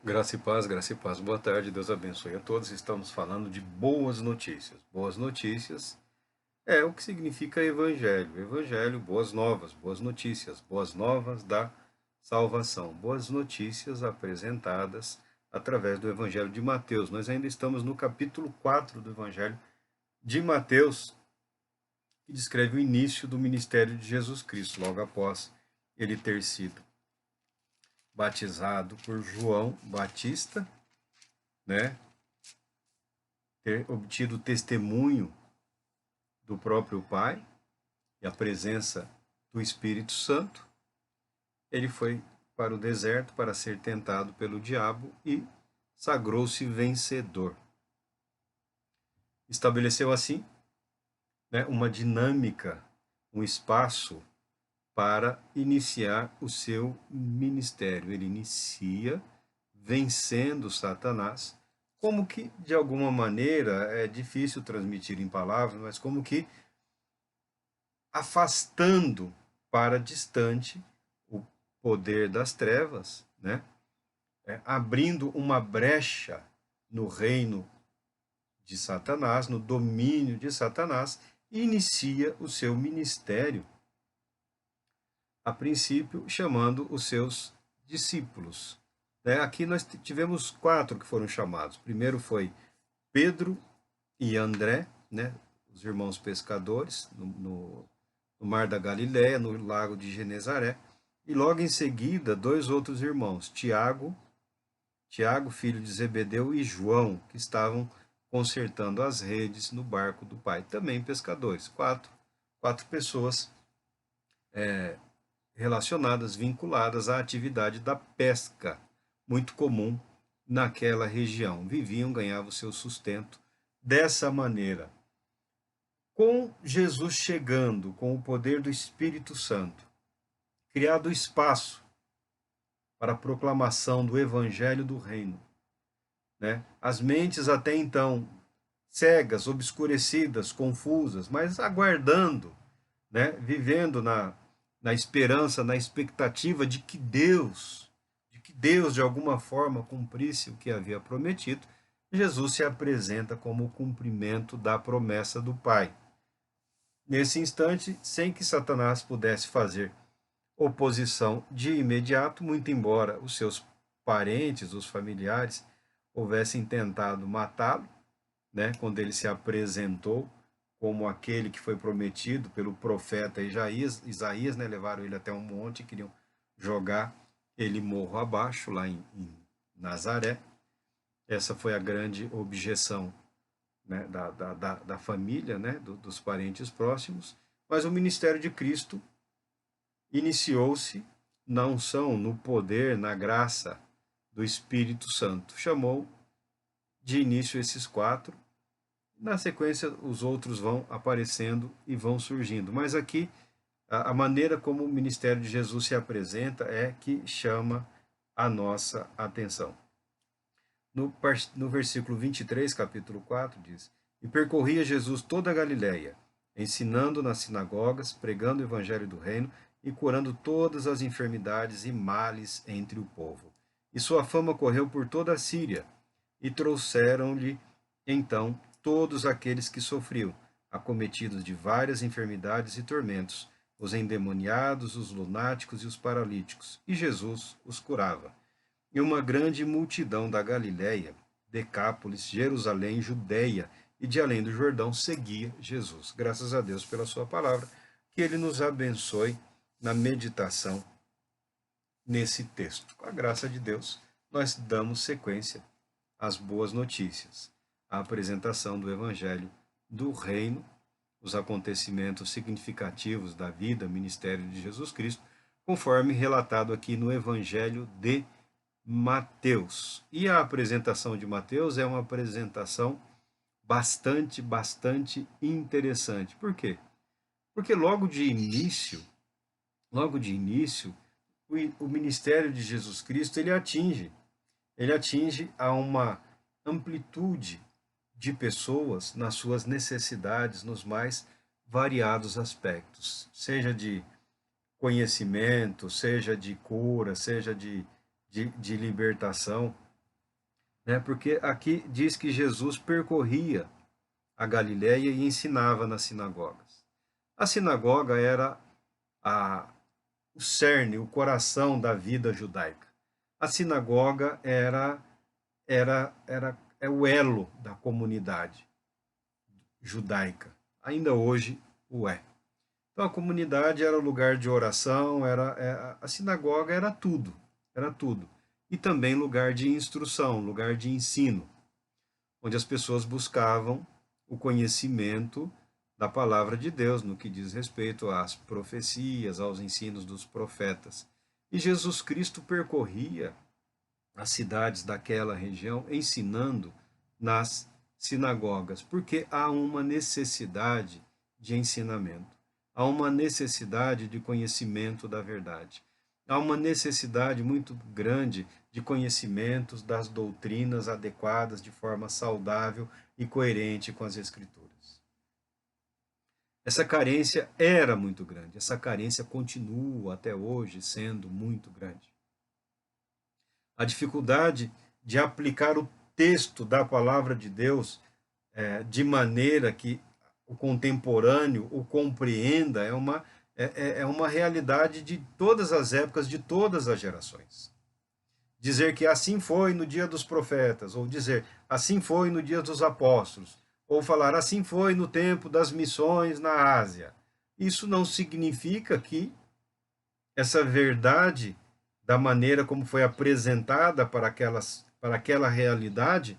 Graça e paz, graça e paz. Boa tarde, Deus abençoe a todos. Estamos falando de boas notícias. Boas notícias é o que significa evangelho. Evangelho, boas notícias, boas novas da salvação. Boas notícias apresentadas através do evangelho de Mateus. Nós ainda estamos no capítulo 4 do evangelho de Mateus, que descreve o início do ministério de Jesus Cristo, logo após ele ter sido batizado por João Batista, né? Ter obtido o testemunho do próprio Pai e a presença do Espírito Santo, ele foi para o deserto para ser tentado pelo diabo e sagrou-se vencedor. Estabeleceu assim, né, uma dinâmica, um espaço para iniciar o seu ministério. Ele inicia vencendo Satanás, como que, de alguma maneira, é difícil transmitir em palavras, mas como que afastando para distante o poder das trevas, né? Abrindo uma brecha no reino de Satanás, no domínio de Satanás, e inicia o seu ministério, a princípio chamando os seus discípulos. Aqui nós tivemos 4 que foram chamados. Primeiro foi Pedro e André, né, os irmãos pescadores, no Mar da Galileia, no Lago de Genezaré, e logo em seguida 2 outros irmãos, Tiago, filho de Zebedeu, e João, que estavam consertando as redes no barco do pai, também pescadores. Quatro pessoas relacionadas, vinculadas à atividade da pesca, muito comum naquela região. Viviam, ganhavam seu sustento dessa maneira. Com Jesus chegando, com o poder do Espírito Santo, criado espaço para a proclamação do Evangelho do Reino, né? As mentes até então cegas, obscurecidas, confusas, mas aguardando, né? Vivendo na esperança, na expectativa de que Deus de alguma forma cumprisse o que havia prometido, Jesus se apresenta como o cumprimento da promessa do Pai. Nesse instante, sem que Satanás pudesse fazer oposição de imediato, muito embora os seus parentes, os familiares, houvessem tentado matá-lo, né, quando ele se apresentou como aquele que foi prometido pelo profeta Isaías, né, levaram ele até um monte e queriam jogar ele morro abaixo, lá em Nazaré. Essa foi a grande objeção, né, da família, né, dos parentes próximos. Mas o ministério de Cristo iniciou-se na unção, no poder, na graça do Espírito Santo. Chamou de início esses 4. Na sequência, os outros vão aparecendo e vão surgindo. Mas aqui, a maneira como o ministério de Jesus se apresenta é que chama a nossa atenção. No versículo 23, capítulo 4, diz: E percorria Jesus toda a Galiléia, ensinando nas sinagogas, pregando o evangelho do reino e curando todas as enfermidades e males entre o povo. E sua fama correu por toda a Síria, e trouxeram-lhe, então, todos aqueles que sofriam, acometidos de várias enfermidades e tormentos, os endemoniados, os lunáticos e os paralíticos, e Jesus os curava. E uma grande multidão da Galiléia, Decápolis, Jerusalém, Judéia e de além do Jordão seguia Jesus. Graças a Deus pela sua palavra, que ele nos abençoe na meditação nesse texto. Com a graça de Deus, nós damos sequência às boas notícias, à apresentação do Evangelho do Reino, os acontecimentos significativos da vida, ministério de Jesus Cristo, conforme relatado aqui no Evangelho de Mateus. E a apresentação de Mateus é uma apresentação bastante interessante. Por quê? Porque logo de início, o ministério de Jesus Cristo, ele atinge a uma amplitude de pessoas nas suas necessidades, nos mais variados aspectos, seja de conhecimento, seja de cura, seja de libertação, né? Porque aqui diz que Jesus percorria a Galiléia e ensinava nas sinagogas. A sinagoga era a, o cerne, o coração da vida judaica. A sinagoga é o elo da comunidade judaica. Ainda hoje o é. Então a comunidade era o lugar de oração, a sinagoga era tudo. E também lugar de instrução, lugar de ensino, onde as pessoas buscavam o conhecimento da palavra de Deus no que diz respeito às profecias, aos ensinos dos profetas. E Jesus Cristo percorria as cidades daquela região ensinando nas sinagogas, porque há uma necessidade de ensinamento, há uma necessidade de conhecimento da verdade, há uma necessidade muito grande de conhecimentos das doutrinas adequadas de forma saudável e coerente com as Escrituras. Essa carência era muito grande, essa carência continua até hoje sendo muito grande. A dificuldade de aplicar o texto da palavra de Deus de maneira que o contemporâneo o compreenda é uma realidade de todas as épocas, de todas as gerações. Dizer que assim foi no dia dos profetas, ou dizer assim foi no dia dos apóstolos, ou falar assim foi no tempo das missões na Ásia. Isso não significa que essa verdade, da maneira como foi apresentada para aquela realidade,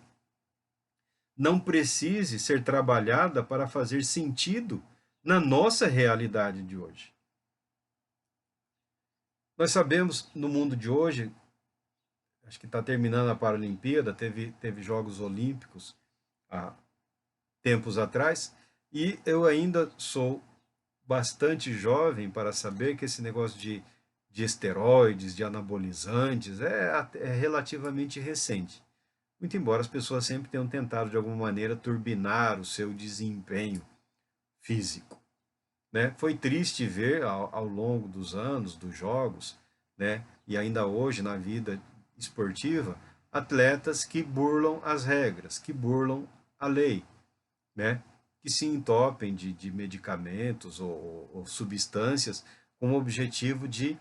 não precise ser trabalhada para fazer sentido na nossa realidade de hoje. Nós sabemos, no mundo de hoje, acho que está terminando a Paralimpíada, teve Jogos Olímpicos há tempos atrás, e eu ainda sou bastante jovem para saber que esse negócio de esteroides, de anabolizantes, é relativamente recente. Muito embora as pessoas sempre tenham tentado, de alguma maneira, turbinar o seu desempenho físico. Né? Foi triste ver, ao longo dos anos, dos jogos, né? E ainda hoje na vida esportiva, atletas que burlam as regras, que burlam a lei, né? Que se entopem de medicamentos ou substâncias com o objetivo de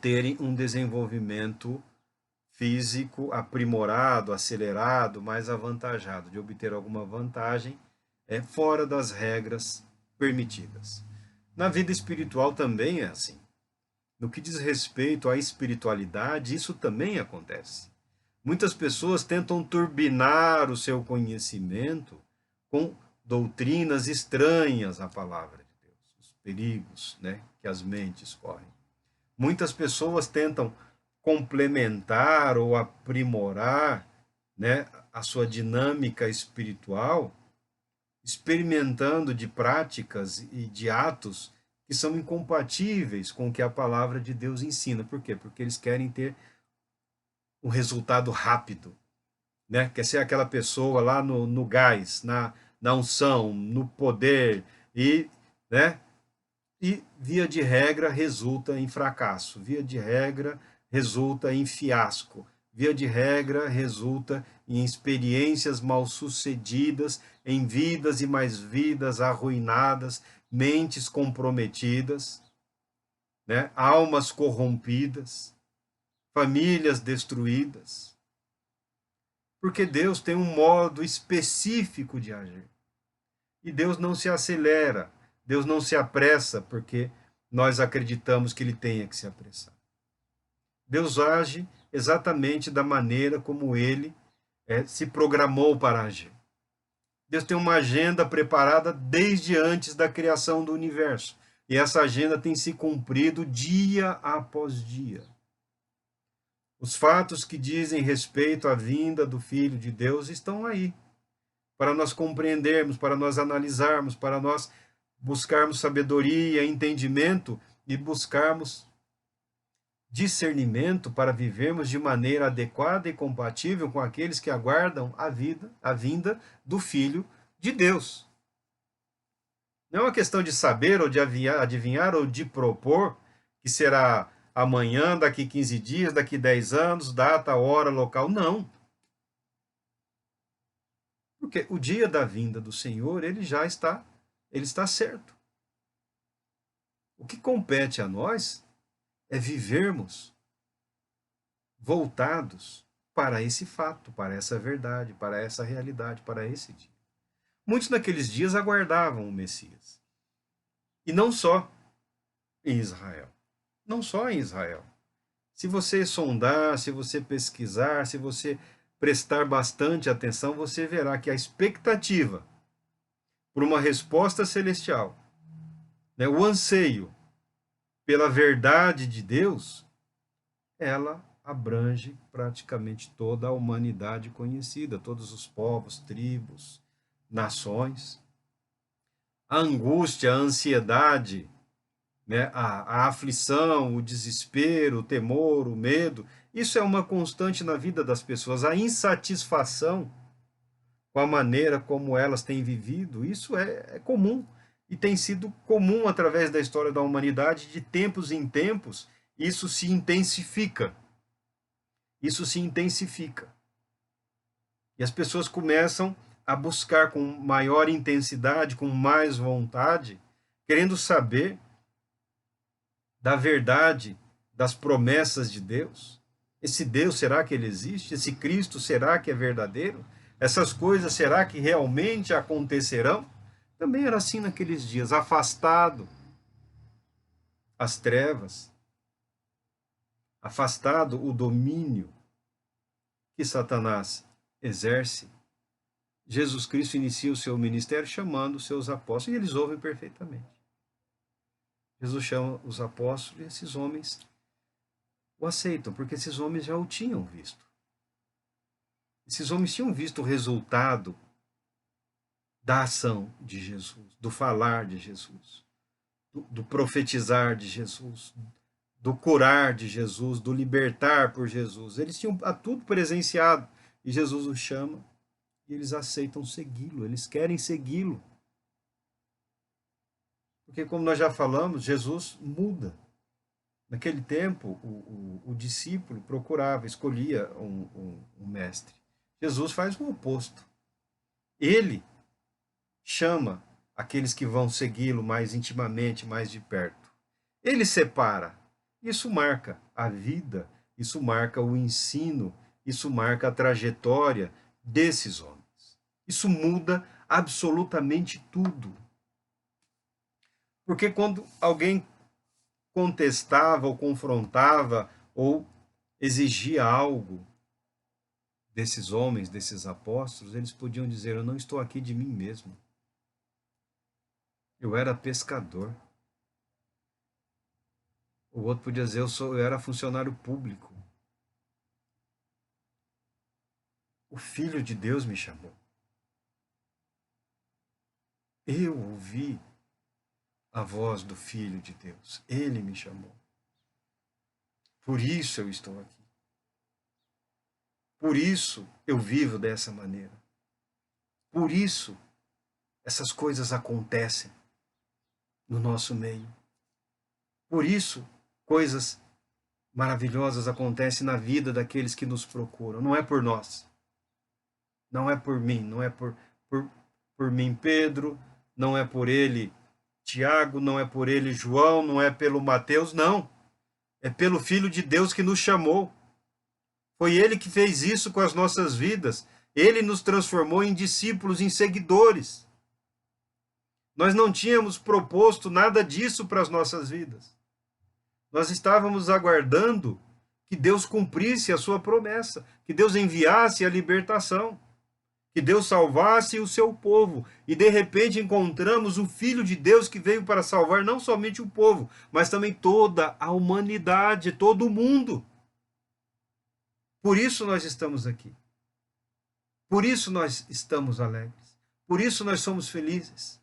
terem um desenvolvimento físico aprimorado, acelerado, mais avantajado, de obter alguma vantagem fora das regras permitidas. Na vida espiritual também é assim. No que diz respeito à espiritualidade, isso também acontece. Muitas pessoas tentam turbinar o seu conhecimento com doutrinas estranhas à palavra de Deus, os perigos, né, que as mentes correm. Muitas pessoas tentam complementar ou aprimorar, né, a sua dinâmica espiritual, experimentando de práticas e de atos que são incompatíveis com o que a palavra de Deus ensina. Por quê? Porque eles querem ter um resultado rápido, né? Quer ser aquela pessoa lá no gás, na unção, no poder, né? E, via de regra, resulta em fracasso. Via de regra, resulta em fiasco. Via de regra, resulta em experiências mal-sucedidas, em vidas e mais vidas arruinadas, mentes comprometidas, né? Almas corrompidas, famílias destruídas. Porque Deus tem um modo específico de agir. E Deus não se acelera, Deus não se apressa porque nós acreditamos que ele tenha que se apressar. Deus age exatamente da maneira como ele se programou para agir. Deus tem uma agenda preparada desde antes da criação do universo. E essa agenda tem se cumprido dia após dia. Os fatos que dizem respeito à vinda do Filho de Deus estão aí, para nós compreendermos, para nós analisarmos, para nós buscarmos sabedoria, entendimento e buscarmos discernimento para vivermos de maneira adequada e compatível com aqueles que aguardam a vinda do Filho de Deus. Não é uma questão de saber ou de adivinhar ou de propor que será amanhã, daqui 15 dias, daqui 10 anos, data, hora, local. Não. Porque o dia da vinda do Senhor, ele está certo. O que compete a nós é vivermos voltados para esse fato, para essa verdade, para essa realidade, para esse dia. Muitos naqueles dias aguardavam o Messias. E não só em Israel. Não só em Israel. Se você sondar, se você pesquisar, se você prestar bastante atenção, você verá que a expectativa por uma resposta celestial, né, o anseio pela verdade de Deus, ela abrange praticamente toda a humanidade conhecida, todos os povos, tribos, nações. A angústia, a ansiedade, né, a aflição, o desespero, o temor, o medo, isso é uma constante na vida das pessoas. A insatisfação com a maneira como elas têm vivido, isso é comum. E tem sido comum através da história da humanidade, de tempos em tempos, isso se intensifica. Isso se intensifica. E as pessoas começam a buscar com maior intensidade, com mais vontade, querendo saber da verdade, das promessas de Deus. Esse Deus, será que ele existe? Esse Cristo, será que é verdadeiro? Essas coisas, será que realmente acontecerão? Também era assim naqueles dias, afastado as trevas, afastado o domínio que Satanás exerce. Jesus Cristo inicia o seu ministério chamando os seus apóstolos, e eles ouvem perfeitamente. Jesus chama os apóstolos e esses homens o aceitam, porque esses homens já o tinham visto. Esses homens tinham visto o resultado da ação de Jesus, do falar de Jesus, do profetizar de Jesus, do curar de Jesus, do libertar por Jesus. Eles tinham tudo presenciado e Jesus os chama e eles aceitam segui-lo, eles querem segui-lo. Porque, como nós já falamos, Jesus muda. Naquele tempo, o discípulo procurava, escolhia um mestre. Jesus faz o oposto. Ele chama aqueles que vão segui-lo mais intimamente, mais de perto. Ele separa. Isso marca a vida, isso marca o ensino, isso marca a trajetória desses homens. Isso muda absolutamente tudo. Porque quando alguém contestava ou confrontava ou exigia algo desses homens, desses apóstolos, eles podiam dizer: eu não estou aqui de mim mesmo. Eu era pescador. O outro podia dizer: eu era funcionário público. O Filho de Deus me chamou. Eu ouvi a voz do Filho de Deus. Ele me chamou. Por isso eu estou aqui. Por isso eu vivo dessa maneira. Por isso essas coisas acontecem no nosso meio. Por isso coisas maravilhosas acontecem na vida daqueles que nos procuram. Não é por nós. Não é por mim. Não é por mim, Pedro. Não é por ele, Tiago. Não é por ele, João. Não é pelo Mateus. Não. É pelo Filho de Deus que nos chamou. Foi ele que fez isso com as nossas vidas. Ele nos transformou em discípulos, em seguidores. Nós não tínhamos proposto nada disso para as nossas vidas. Nós estávamos aguardando que Deus cumprisse a sua promessa, que Deus enviasse a libertação, que Deus salvasse o seu povo. E de repente encontramos o Filho de Deus que veio para salvar não somente o povo, mas também toda a humanidade, todo o mundo. Por isso nós estamos aqui. Por isso nós estamos alegres. Por isso nós somos felizes.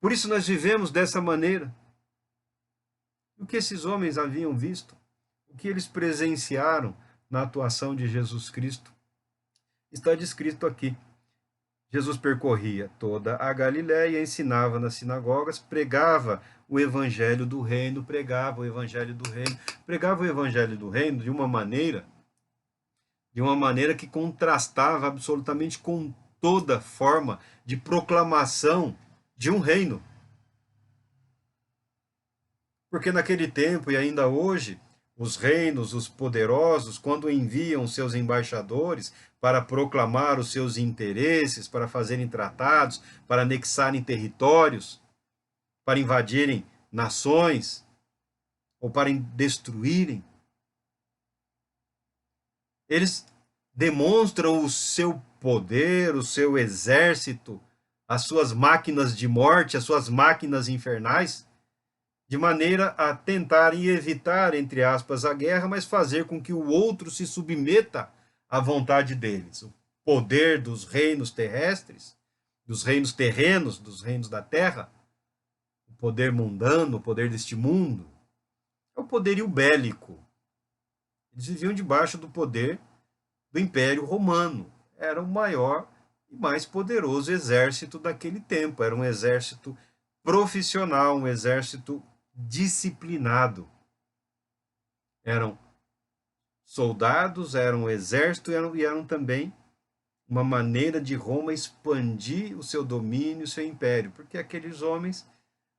Por isso nós vivemos dessa maneira. O que esses homens haviam visto, o que eles presenciaram na atuação de Jesus Cristo, está descrito aqui. Jesus percorria toda a Galiléia, ensinava nas sinagogas, pregava o evangelho do reino, pregava o evangelho do reino de uma maneira de uma maneira que contrastava absolutamente com toda forma de proclamação de um reino. Porque naquele tempo e ainda hoje, os reinos, os poderosos, quando enviam seus embaixadores para proclamar os seus interesses, para fazerem tratados, para anexarem territórios, para invadirem nações ou para destruírem, eles demonstram o seu poder, o seu exército, as suas máquinas de morte, as suas máquinas infernais, de maneira a tentarem evitar, entre aspas, a guerra, mas fazer com que o outro se submeta à vontade deles. O poder dos reinos terrestres, dos reinos terrenos, dos reinos da terra, o poder mundano, o poder deste mundo, é o poderio bélico. Eles viviam debaixo do poder do Império Romano. Era o maior e mais poderoso exército daquele tempo. Era um exército profissional, um exército disciplinado. Eram soldados, eram exército e eram também uma maneira de Roma expandir o seu domínio, o seu império, porque aqueles homens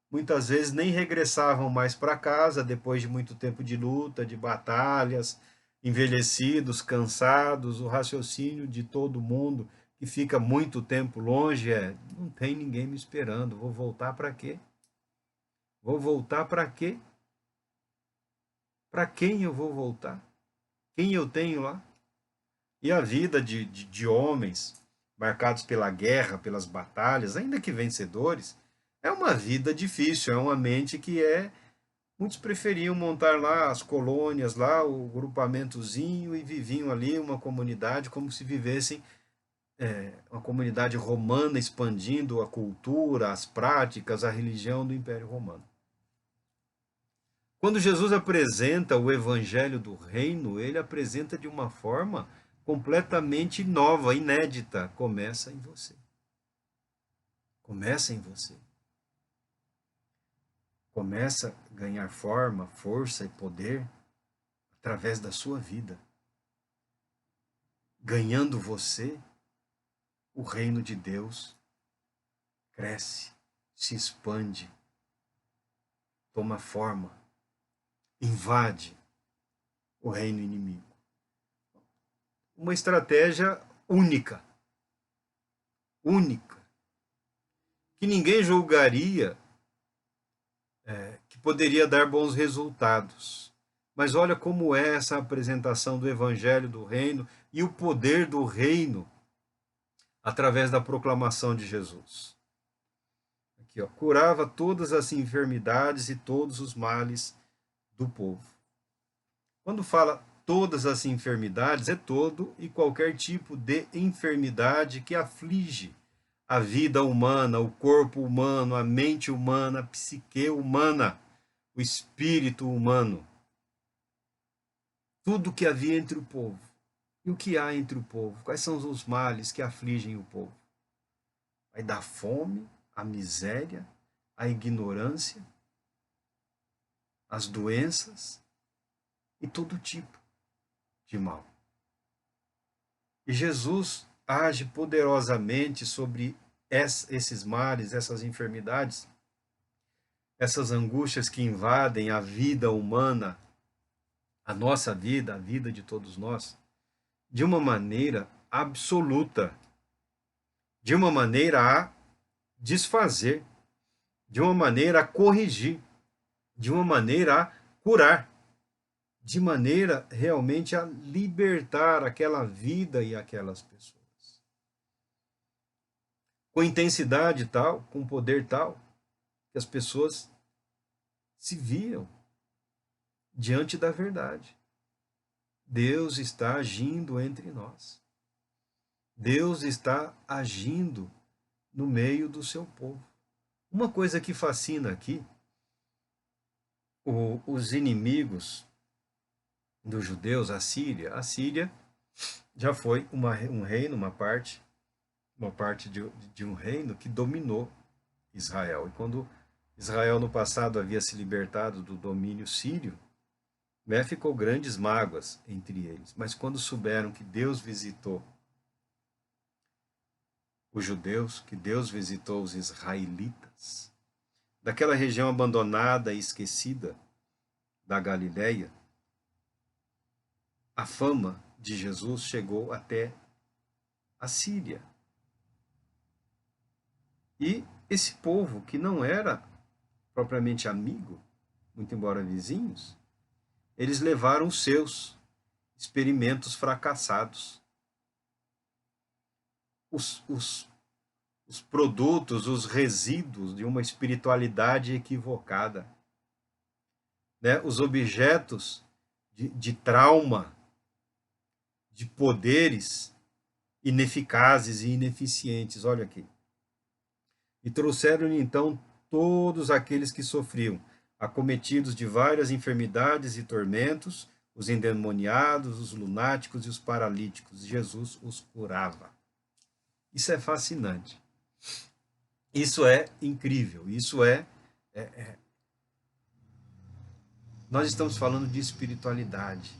muitas vezes nem regressavam mais para casa depois de muito tempo de luta, de batalhas, envelhecidos, cansados. O raciocínio de todo mundo que fica muito tempo longe é: não tem ninguém me esperando, vou voltar para quê? Vou voltar para quê? Para quem eu vou voltar? Quem eu tenho lá? E a vida de homens marcados pela guerra, pelas batalhas, ainda que vencedores, é uma vida difícil, é uma mente que é. Muitos preferiam montar lá as colônias, lá o grupamentozinho, e viviam ali uma comunidade como se vivessem uma comunidade romana, expandindo a cultura, as práticas, a religião do Império Romano. Quando Jesus apresenta o evangelho do reino, ele apresenta de uma forma completamente nova, inédita. Começa em você. Começa em você. Começa a ganhar forma, força e poder através da sua vida. Ganhando você, o reino de Deus cresce, se expande, toma forma, invade o reino inimigo. Uma estratégia única, única, que ninguém julgaria que poderia dar bons resultados. Mas olha como é essa apresentação do evangelho do reino e o poder do reino através da proclamação de Jesus. Aqui, ó, curava todas as enfermidades e todos os males do povo. Quando fala todas as enfermidades, é todo e qualquer tipo de enfermidade que aflige a vida humana, o corpo humano, a mente humana, a psique humana, o espírito humano. Tudo que havia entre o povo. E o que há entre o povo? Quais são os males que afligem o povo? Vai dar fome, a miséria, a ignorância, as doenças e todo tipo de mal. E Jesus age poderosamente sobre esses males, essas enfermidades, essas angústias que invadem a vida humana, a nossa vida, a vida de todos nós, de uma maneira absoluta, de uma maneira a desfazer, de uma maneira a corrigir, de uma maneira a curar, de maneira realmente a libertar aquela vida e aquelas pessoas. Com intensidade tal, com poder tal, que as pessoas se viam diante da verdade. Deus está agindo entre nós. Deus está agindo no meio do seu povo. Uma coisa que fascina aqui, os inimigos dos judeus, a Síria já foi um reino, uma parte de um reino que dominou Israel. E quando Israel no passado havia se libertado do domínio sírio, né? Ficou grandes mágoas entre eles. Mas quando souberam que Deus visitou os judeus, que Deus visitou os israelitas, daquela região abandonada e esquecida da Galileia, a fama de Jesus chegou até a Síria. E esse povo, que não era propriamente amigo, muito embora vizinhos, eles levaram os seus experimentos fracassados. Os produtos, os resíduos de uma espiritualidade equivocada, né? Os objetos de trauma, de poderes ineficazes e ineficientes. Olha aqui. E trouxeram-lhe então todos aqueles que sofriam, acometidos de várias enfermidades e tormentos, os endemoniados, os lunáticos e os paralíticos. Jesus os curava. Isso é fascinante. Isso é incrível. Isso Nós estamos falando de espiritualidade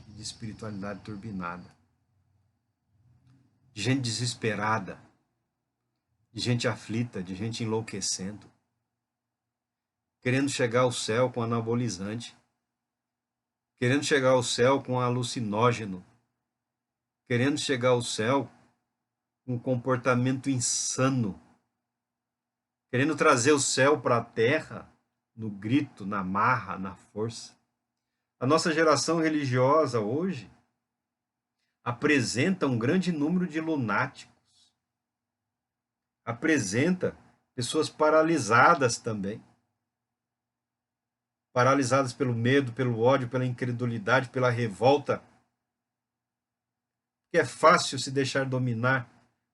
turbinada, de gente desesperada, de gente aflita, de gente enlouquecendo, querendo chegar ao céu com anabolizante, querendo chegar ao céu com alucinógeno, querendo chegar ao céu com um comportamento insano, querendo trazer o céu para a terra no grito, na marra, na força. A nossa geração religiosa hoje apresenta um grande número de lunáticos, apresenta pessoas paralisadas também, paralisadas pelo medo, pelo ódio, pela incredulidade, pela revolta, que é fácil se deixar dominar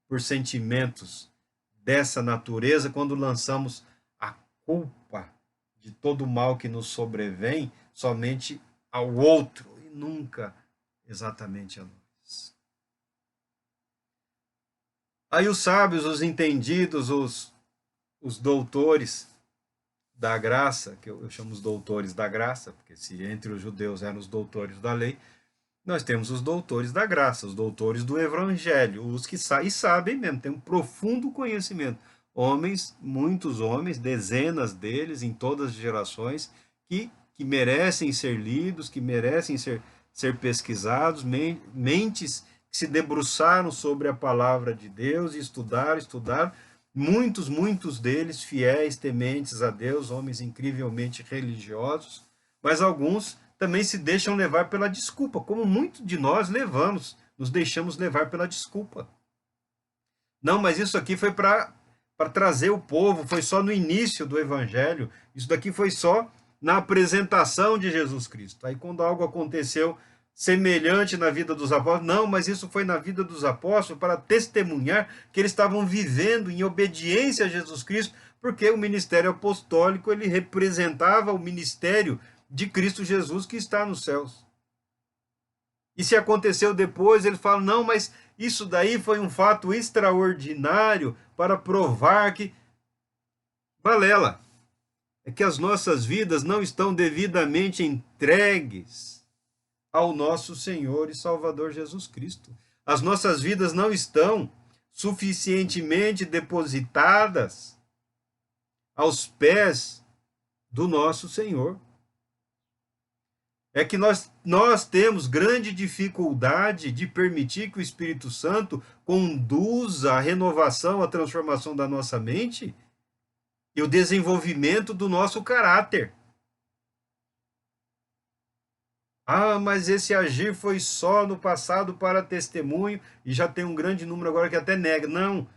por sentimentos dessa natureza quando lançamos a culpa de todo o mal que nos sobrevém somente ao outro e nunca exatamente a nós. Aí os sábios, os entendidos, os doutores da graça, que eu chamo os doutores da graça, porque se entre os judeus eram os doutores da lei, nós temos os doutores da graça, os doutores do evangelho, os que sabem mesmo, têm um profundo conhecimento. Homens, muitos homens, dezenas deles em todas as gerações, que merecem ser lidos, que merecem ser pesquisados, mentes que se debruçaram sobre a palavra de Deus e estudaram. Muitos deles fiéis, tementes a Deus, homens incrivelmente religiosos, mas alguns também se deixam levar pela desculpa, como muitos de nós nos deixamos levar pela desculpa. Não, mas isso aqui foi para trazer o povo, foi só no início do evangelho, isso daqui foi só na apresentação de Jesus Cristo. Aí quando algo aconteceu semelhante na vida dos apóstolos, não, mas isso foi na vida dos apóstolos para testemunhar que eles estavam vivendo em obediência a Jesus Cristo, porque o ministério apostólico ele representava o ministério de Cristo Jesus que está nos céus. E se aconteceu depois, ele fala, não, mas isso daí foi um fato extraordinário para provar que... Balela, é que as nossas vidas não estão devidamente entregues ao nosso Senhor e Salvador Jesus Cristo. As nossas vidas não estão suficientemente depositadas aos pés do nosso Senhor. É que nós temos grande dificuldade de permitir que o Espírito Santo conduza a renovação, a transformação da nossa mente e o desenvolvimento do nosso caráter. Ah, mas esse agir foi só no passado para testemunho, e já tem um grande número agora que até nega. Não,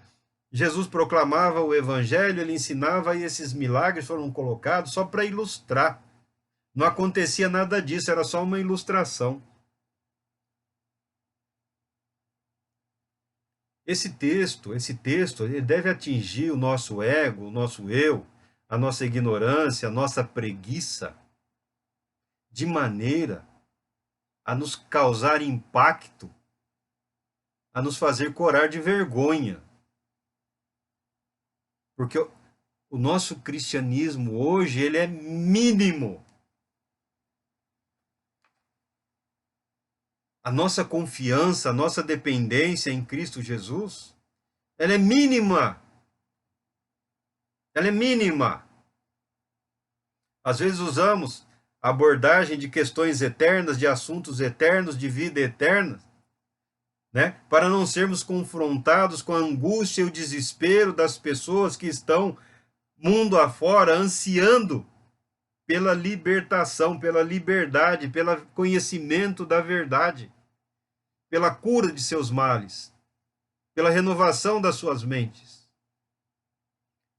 Jesus proclamava o evangelho, ele ensinava, e esses milagres foram colocados só para ilustrar. Não acontecia nada disso, era só uma ilustração. Esse texto, ele deve atingir o nosso ego, o nosso eu, a nossa ignorância, a nossa preguiça, de maneira a nos causar impacto, a nos fazer corar de vergonha. Porque o nosso cristianismo hoje, ele é mínimo. a nossa confiança, a nossa dependência em Cristo Jesus, ela é mínima. Ela é mínima. Às vezes usamos a abordagem de questões eternas, de assuntos eternos, de vida eterna, né? Para não sermos confrontados com a angústia e o desespero das pessoas que estão mundo afora ansiando pela libertação, pela liberdade, pelo conhecimento da verdade, pela cura de seus males, pela renovação das suas mentes.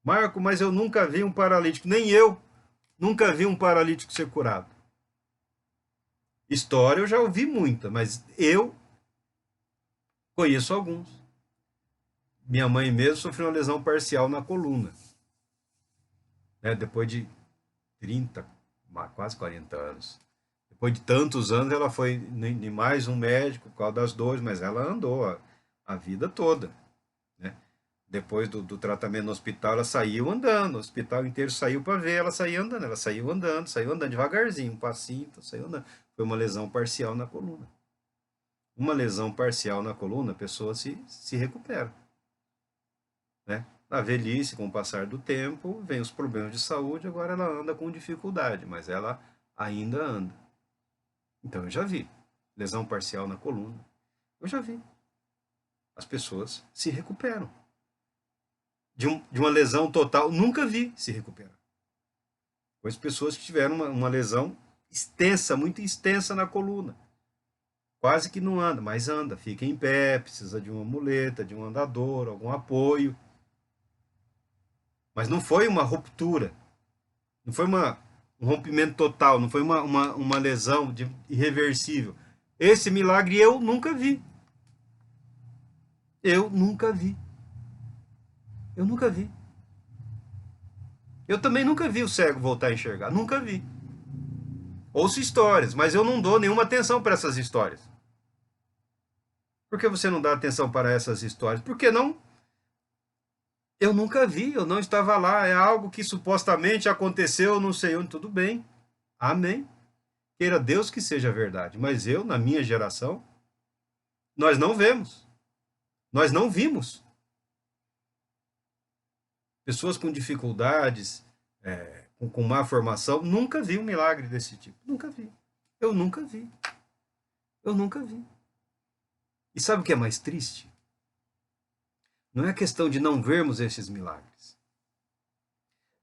Marco, mas eu nunca vi um paralítico, nem eu nunca vi um paralítico ser curado. História eu já ouvi muita, mas eu conheço alguns. Minha mãe mesmo sofreu uma lesão parcial na coluna, né? Depois de 30, quase 40 anos. Depois de tantos anos, ela foi em mais um médico por causa das dores, mas ela andou a vida toda, né? Depois do tratamento no hospital, ela saiu andando, o hospital inteiro saiu para ver, ela saiu andando devagarzinho, um passinho, saiu andando. Foi uma lesão parcial na coluna. Uma lesão parcial na coluna, a pessoa se recupera, né? Na velhice, com o passar do tempo, vem os problemas de saúde, agora ela anda com dificuldade, mas ela ainda anda. Então eu já vi lesão parcial na coluna. Eu já vi. As pessoas se recuperam. De uma lesão total, nunca vi se recuperar. Pois pessoas que tiveram uma lesão extensa, muito extensa na coluna. Quase que não anda, mas anda, fica em pé, precisa de uma muleta, de um andador, algum apoio. Mas não foi uma ruptura, não foi um rompimento total, não foi uma lesão irreversível. Esse milagre eu nunca vi. Eu nunca vi. Eu nunca vi. Eu também nunca vi o cego voltar a enxergar. Nunca vi. Ouço histórias, mas eu não dou nenhuma atenção para essas histórias. Por que você não dá atenção para essas histórias? Porque não. Eu nunca vi, eu não estava lá. É algo que supostamente aconteceu, não sei onde. Tudo bem. Amém. Queira Deus que seja verdade. Mas eu, na minha geração, nós não vemos. Nós não vimos. Pessoas com dificuldades, com má formação, nunca vi um milagre desse tipo. Nunca vi. Eu nunca vi. Eu nunca vi. E sabe o que é mais triste? Não é questão de não vermos esses milagres.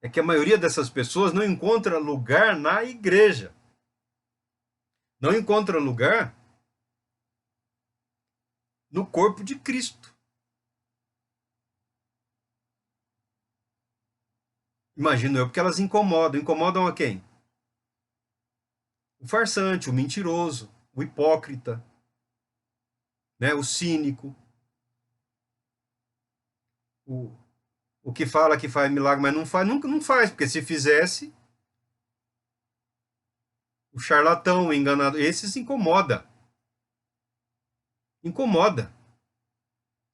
É que a maioria dessas pessoas não encontra lugar na igreja. Não encontra lugar no corpo de Cristo. Imagino eu, porque elas incomodam. Incomodam a quem? O farsante, o mentiroso, o hipócrita, né? O cínico, o, o que fala que faz milagre, mas não faz, nunca não faz, porque se fizesse, o charlatão, o enganador, esses incomoda. Incomoda.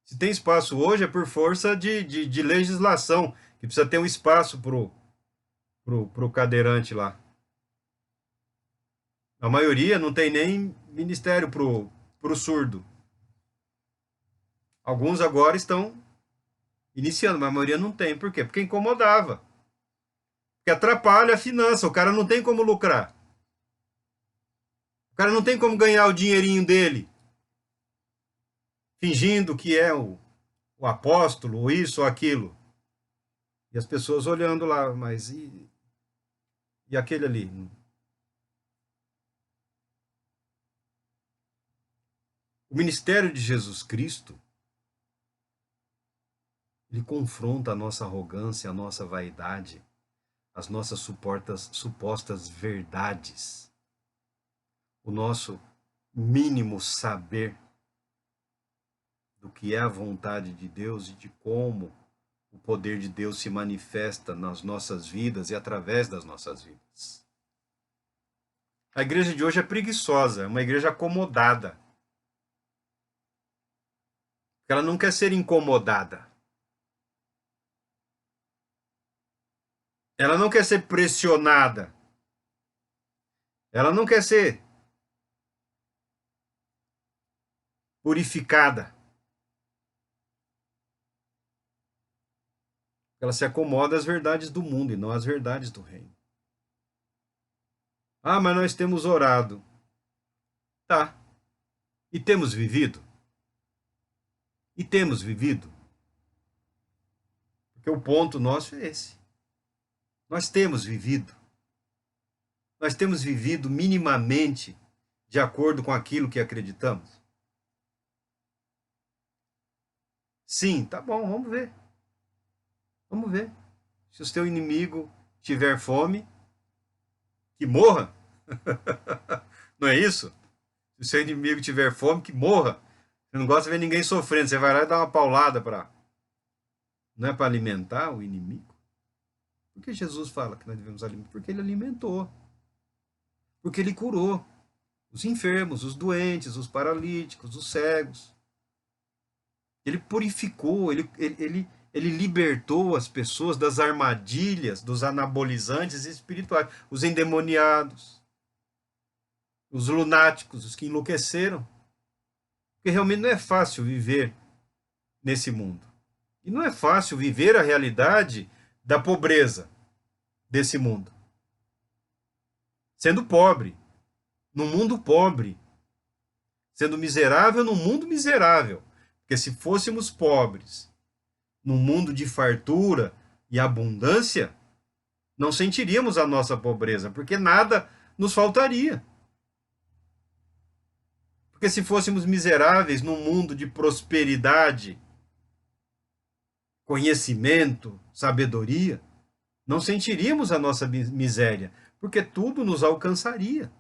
Se tem espaço hoje é por força de legislação, que precisa ter um espaço pro cadeirante lá. A maioria não tem nem ministério pro surdo. Alguns agora estão iniciando, mas a maioria não tem. Por quê? Porque incomodava. Porque atrapalha a finança. O cara não tem como lucrar. O cara não tem como ganhar o dinheirinho dele, fingindo que é o apóstolo, ou isso ou aquilo. E as pessoas olhando lá, mas e aquele ali? O ministério de Jesus Cristo, ele confronta a nossa arrogância, a nossa vaidade, as nossas supostas verdades, o nosso mínimo saber do que é a vontade de Deus e de como o poder de Deus se manifesta nas nossas vidas e através das nossas vidas. A igreja de hoje é preguiçosa, é uma igreja acomodada. Ela não quer ser incomodada. Ela não quer ser pressionada. Ela não quer ser purificada. Ela se acomoda às verdades do mundo e não às verdades do reino. Ah, mas nós temos orado. Tá. E temos vivido? E temos vivido? Porque o ponto nosso é esse. Nós temos vivido. Nós temos vivido minimamente de acordo com aquilo que acreditamos? Sim, tá bom, vamos ver. Vamos ver. Se o seu inimigo tiver fome, que morra. Não é isso? Se o seu inimigo tiver fome, que morra. Você não gosta de ver ninguém sofrendo, você vai lá e dá uma paulada para. Não é para alimentar o inimigo? Por que Jesus fala que nós devemos alimentar? Porque ele alimentou. Porque ele curou os enfermos, os doentes, os paralíticos, os cegos. Ele purificou, ele libertou as pessoas das armadilhas, dos anabolizantes espirituais, os endemoniados, os lunáticos, os que enlouqueceram. Porque realmente não é fácil viver nesse mundo. E não é fácil viver a realidade da pobreza desse mundo. Sendo pobre, num mundo pobre, sendo miserável num mundo miserável. Porque se fôssemos pobres num mundo de fartura e abundância, não sentiríamos a nossa pobreza, porque nada nos faltaria. Porque se fôssemos miseráveis num mundo de prosperidade, conhecimento, sabedoria, não sentiríamos a nossa miséria, porque tudo nos alcançaria.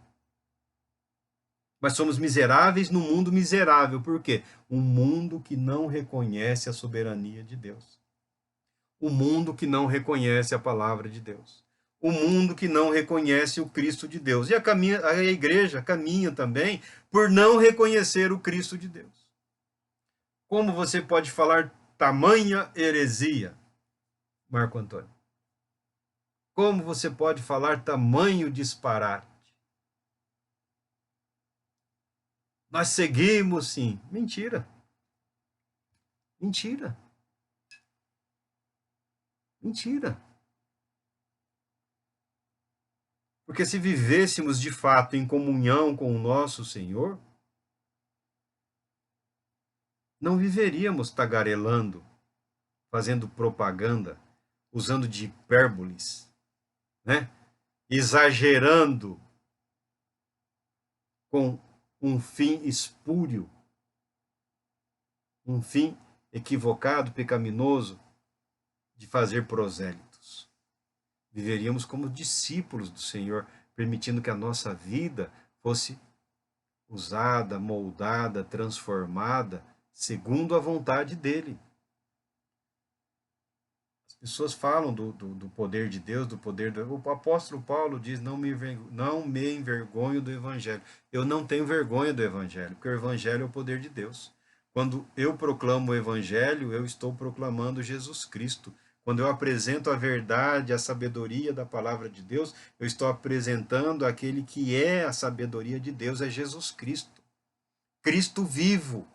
Mas somos miseráveis num mundo miserável. Por quê? Um mundo que não reconhece a soberania de Deus. O mundo que não reconhece a palavra de Deus. O mundo que não reconhece o Cristo de Deus. E a igreja caminha também por não reconhecer o Cristo de Deus. Como você pode falar tamanha heresia, Marco Antônio? Como você pode falar tamanho disparate? Nós seguimos, sim. Mentira. Mentira. Mentira. Porque se vivêssemos de fato em comunhão com o nosso Senhor, não viveríamos tagarelando, fazendo propaganda, usando de hipérboles, né? Exagerando com um fim espúrio, um fim equivocado, pecaminoso, de fazer prosélitos. Viveríamos como discípulos do Senhor, permitindo que a nossa vida fosse usada, moldada, transformada, segundo a vontade dele. As pessoas falam do poder de Deus, do poder do... O apóstolo Paulo diz, não me envergonho do Evangelho. Eu não tenho vergonha do Evangelho, porque o Evangelho é o poder de Deus. Quando eu proclamo o Evangelho, eu estou proclamando Jesus Cristo. Quando eu apresento a verdade, a sabedoria da palavra de Deus, eu estou apresentando aquele que é a sabedoria de Deus, é Jesus Cristo. Cristo vivo.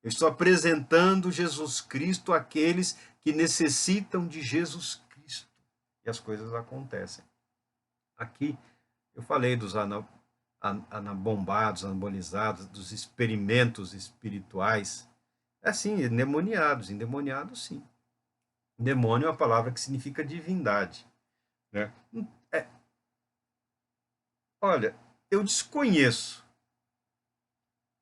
Eu estou apresentando Jesus Cristo àqueles que necessitam de Jesus Cristo. E as coisas acontecem. Aqui eu falei dos anabombados, anabolizados, dos experimentos espirituais. É assim, endemoniados. Endemoniados, sim. Demônio é uma palavra que significa divindade. Né? Olha, eu desconheço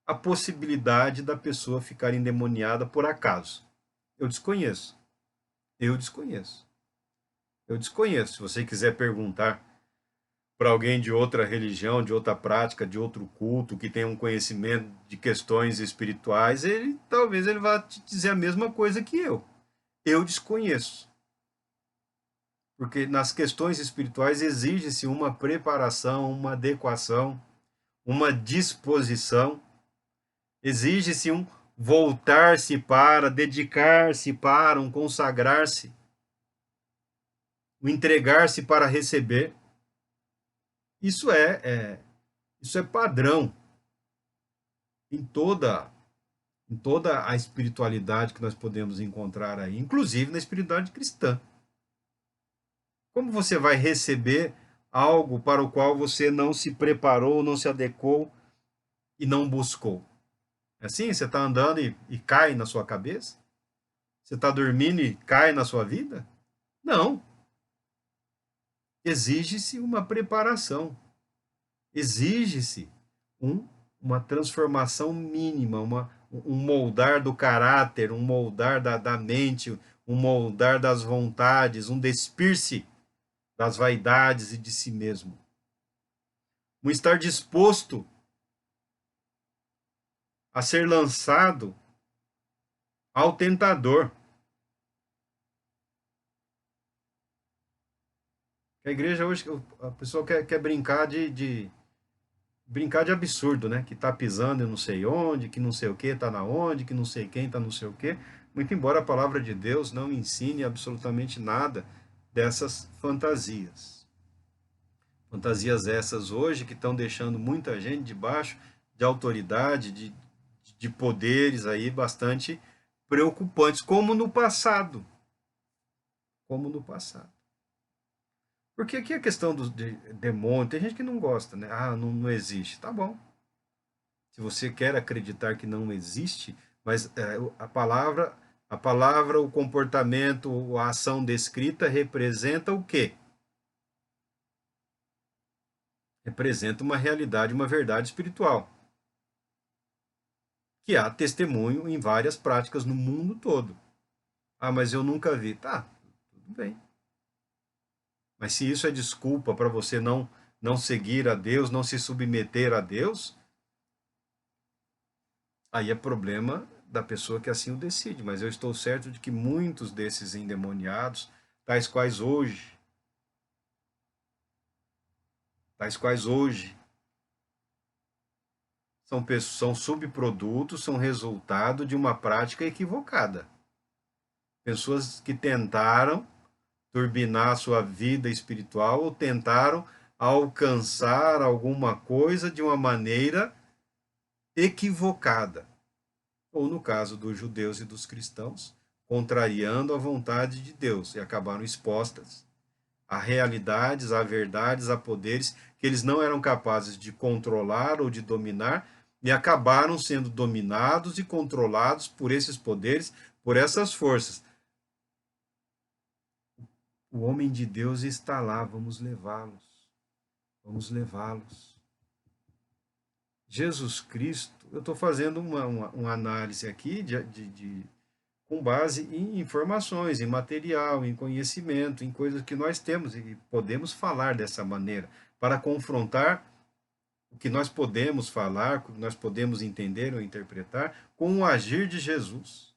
a possibilidade da pessoa ficar endemoniada por acaso. Eu desconheço. Eu desconheço. Eu desconheço. Se você quiser perguntar para alguém de outra religião, de outra prática, de outro culto, que tenha um conhecimento de questões espirituais, talvez ele vá te dizer a mesma coisa que eu. Eu desconheço. Porque nas questões espirituais exige-se uma preparação, uma adequação, uma disposição, exige-se um voltar-se para, dedicar-se para, um consagrar-se, um entregar-se para receber. Isso é padrão em toda a espiritualidade que nós podemos encontrar aí, inclusive na espiritualidade cristã. Como você vai receber algo para o qual você não se preparou, não se adequou e não buscou? É assim, você está andando e cai na sua cabeça? Você está dormindo e cai na sua vida? Não. Exige-se uma preparação. Exige-se uma transformação mínima, um moldar do caráter, um moldar da mente, um moldar das vontades, um despir-se das vaidades e de si mesmo. Um estar disposto a ser lançado ao tentador. A igreja hoje, a pessoa quer brincar brincar de absurdo, né? Que tá pisando em não sei onde, que não sei o que tá na onde, que não sei quem tá não sei o que. Muito embora a palavra de Deus não ensine absolutamente nada dessas fantasias. Fantasias essas hoje que estão deixando muita gente debaixo de autoridade, de poderes aí bastante preocupantes, como no passado. Como no passado. Porque aqui a questão do demônio, tem gente que não gosta, né? Ah, não existe. Tá bom. Se você quer acreditar que não existe, mas a palavra, o comportamento, a ação descrita representa o quê? Representa uma realidade, uma verdade espiritual, que há testemunho em várias práticas no mundo todo. Ah, mas eu nunca vi. Tá, tudo bem. Mas se isso é desculpa para você não seguir a Deus, não se submeter a Deus, aí é problema da pessoa que assim o decide. Mas eu estou certo de que muitos desses endemoniados, tais quais hoje, tais quais hoje são subprodutos, são resultado de uma prática equivocada. Pessoas que tentaram turbinar a sua vida espiritual ou tentaram alcançar alguma coisa de uma maneira equivocada. Ou no caso dos judeus e dos cristãos, contrariando a vontade de Deus e acabaram expostas a realidades, a verdades, a poderes que eles não eram capazes de controlar ou de dominar e acabaram sendo dominados e controlados por esses poderes, por essas forças. O homem de Deus está lá, vamos levá-los. Vamos levá-los. Jesus Cristo, eu estou fazendo uma análise aqui com base em informações, em material, em conhecimento, em coisas que nós temos e podemos falar dessa maneira, para confrontar o que nós podemos falar, o que nós podemos entender ou interpretar com o agir de Jesus.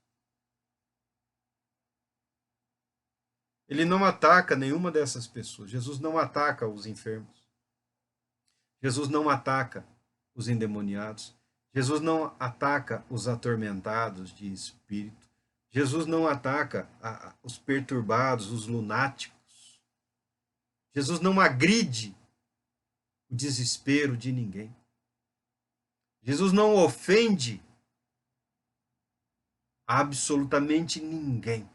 Ele não ataca nenhuma dessas pessoas. Jesus não ataca os enfermos. Jesus não ataca os endemoniados. Jesus não ataca os atormentados de espírito. Jesus não ataca os perturbados, os lunáticos. Jesus não agride o desespero de ninguém. Jesus não ofende absolutamente ninguém.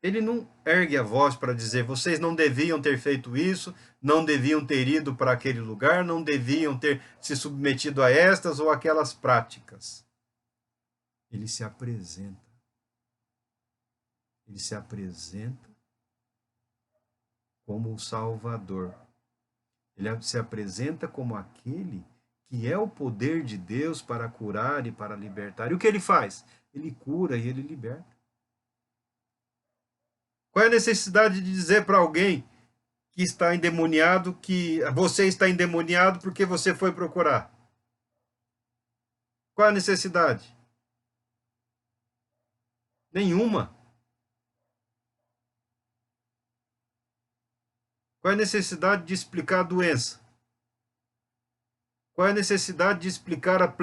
Ele não ergue a voz para dizer: vocês não deviam ter feito isso, não deviam ter ido para aquele lugar, não deviam ter se submetido a estas ou aquelas práticas. Ele se apresenta. Ele se apresenta como o Salvador. Ele se apresenta como aquele que é o poder de Deus para curar e para libertar. E o que ele faz? Ele cura e ele liberta. Qual é a necessidade de dizer para alguém que está endemoniado que você está endemoniado porque você foi procurar? Qual é a necessidade? Nenhuma. Qual é a necessidade de explicar a doença? Qual é a necessidade de explicar a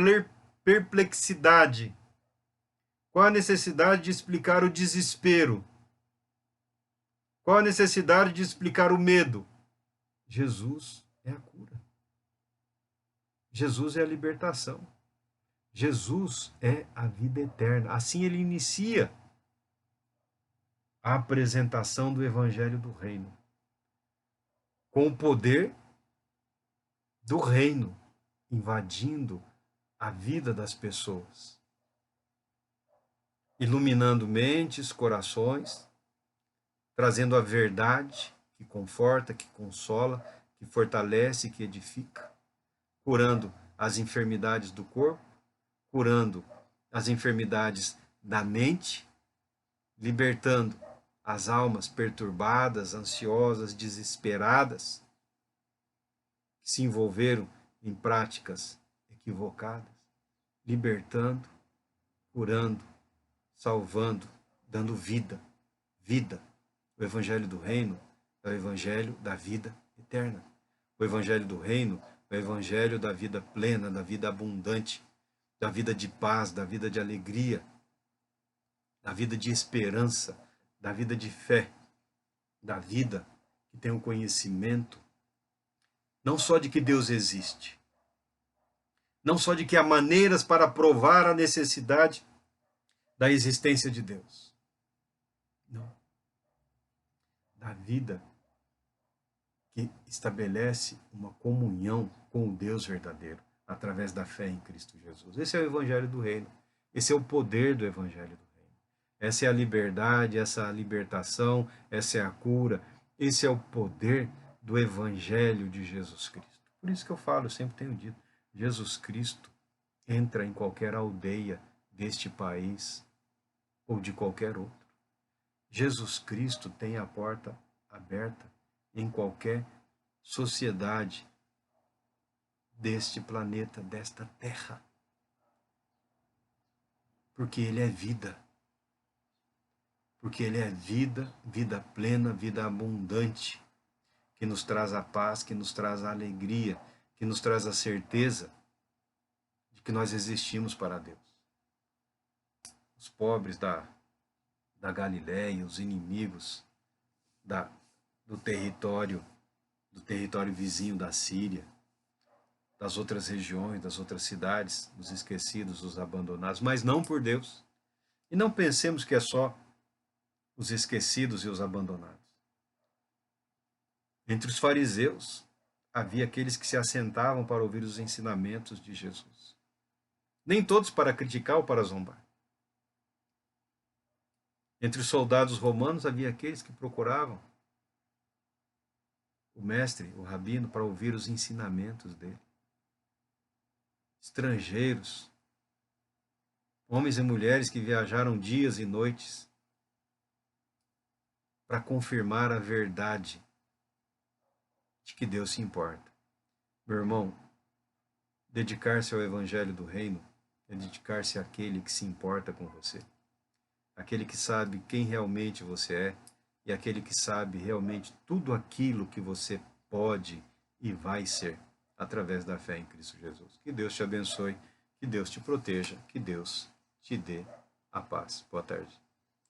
perplexidade? Qual a necessidade de explicar o desespero? Qual a necessidade de explicar o medo? Jesus é a cura. Jesus é a libertação. Jesus é a vida eterna. Assim ele inicia a apresentação do Evangelho do Reino, com o poder do reino invadindo a vida das pessoas, iluminando mentes, corações, trazendo a verdade que conforta, que consola, que fortalece, que edifica, curando as enfermidades do corpo, curando as enfermidades da mente, libertando as almas perturbadas, ansiosas, desesperadas, que se envolveram em práticas equivocadas, libertando, curando, salvando, dando vida. Vida. O Evangelho do Reino é o Evangelho da vida eterna. O Evangelho do Reino é o Evangelho da vida plena, da vida abundante, da vida de paz, da vida de alegria, da vida de esperança, da vida de fé, da vida que tem o conhecimento, não só de que Deus existe, não só de que há maneiras para provar a necessidade da existência de Deus. Não. Da vida que estabelece uma comunhão com o Deus verdadeiro, através da fé em Cristo Jesus. Esse é o Evangelho do Reino. Esse é o poder do Evangelho do Reino. Essa é a liberdade, essa é a libertação, essa é a cura. Esse é o poder do Evangelho de Jesus Cristo. Por isso que eu falo, eu sempre tenho dito, Jesus Cristo entra em qualquer aldeia deste país ou de qualquer outro. Jesus Cristo tem a porta aberta em qualquer sociedade deste planeta, desta terra. Porque Ele é vida. Porque Ele é vida, vida plena, vida abundante, que nos traz a paz, que nos traz a alegria, que nos traz a certeza de que nós existimos para Deus. Os pobres da Galiléia, os inimigos do território vizinho da Síria, das outras regiões, das outras cidades, os esquecidos, os abandonados, mas não por Deus. E não pensemos que é só os esquecidos e os abandonados. Entre os fariseus, havia aqueles que se assentavam para ouvir os ensinamentos de Jesus. Nem todos para criticar ou para zombar. Entre os soldados romanos, havia aqueles que procuravam o mestre, o rabino, para ouvir os ensinamentos dele. Estrangeiros, homens e mulheres que viajaram dias e noites para confirmar a verdade de que Deus se importa. Meu irmão, dedicar-se ao Evangelho do Reino é dedicar-se àquele que se importa com você, aquele que sabe quem realmente você é e aquele que sabe realmente tudo aquilo que você pode e vai ser através da fé em Cristo Jesus. Que Deus te abençoe, que Deus te proteja, que Deus te dê a paz. Boa tarde.